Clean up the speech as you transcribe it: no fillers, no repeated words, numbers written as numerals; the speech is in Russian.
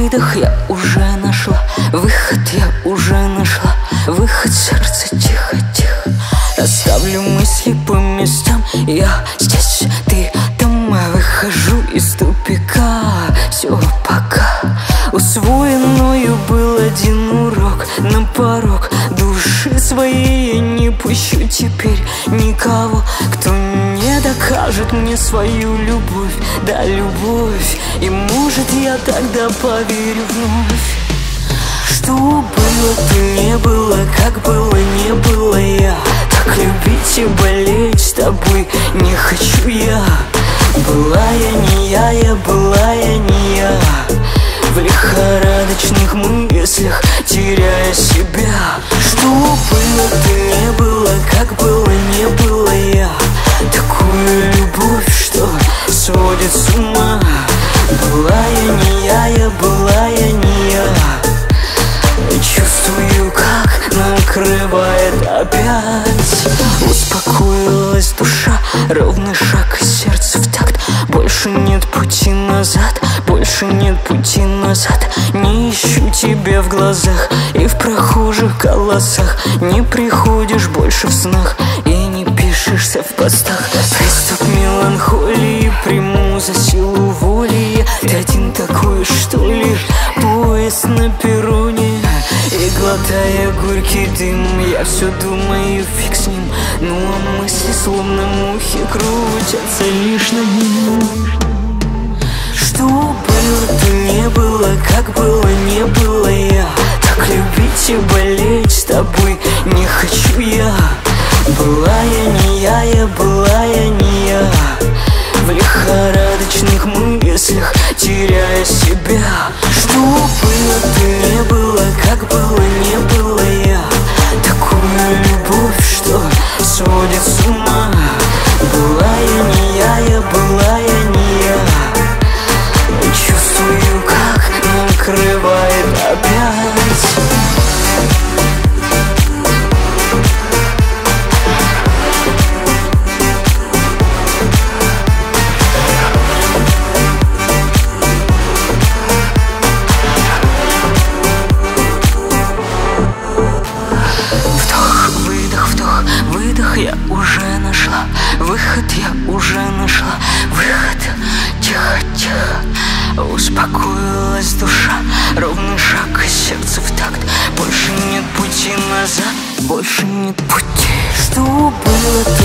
выдох я уже нашла, выход я уже нашла, выход, сердце, тихо-тихо. Расставлю мысли по местам, я здесь, ты там. Я выхожу из тупика, все пока. Усвоенную был один урок, на порог души своей я не пущу теперь никого, кто не докажет мне свою любовь, да любовь. И может я тогда поверю вновь. Что было, то не было, как было, не было я. Так любить и болеть с тобой не хочу я. Была я не я была я не я. В лихорадочных мыслях теряя себя. Что было, то не было, как было, не было я. Такую любовь, что сводит с ума. Была я не я была я не я. Чувствую, как накрывает опять. Успокоилась душа, ровный шаг и сердце в такт. Больше нет пути назад, больше нет пути назад. Не ищу тебя в глазах и в прохожих голосах. Не приходишь больше в снах и не пишешься в постах. Приступ меланхолии приму за силу воли. Ты один такой, что ли? Поезд на перроне. И глотая горький дым, я все думаю, фиг с ним. Ну а мысли словно мухи крутятся лишь над ним. Что было, то не было, как было, не было я. Так любить и болеть с тобой не хочу я. Была я не я была я не я. В лихорадочных мыслях теряя себя. Что было, то не было, как было, не было я. Такую любовь, что сводит с ума. Была я не я была я не я. Чувствую, как накрывает опять. Я уже нашла, выход я уже нашла, выход, тихо-тихо. Успокоилась душа, ровный шаг и сердце в такт. Больше нет пути назад, больше нет пути. Что было, то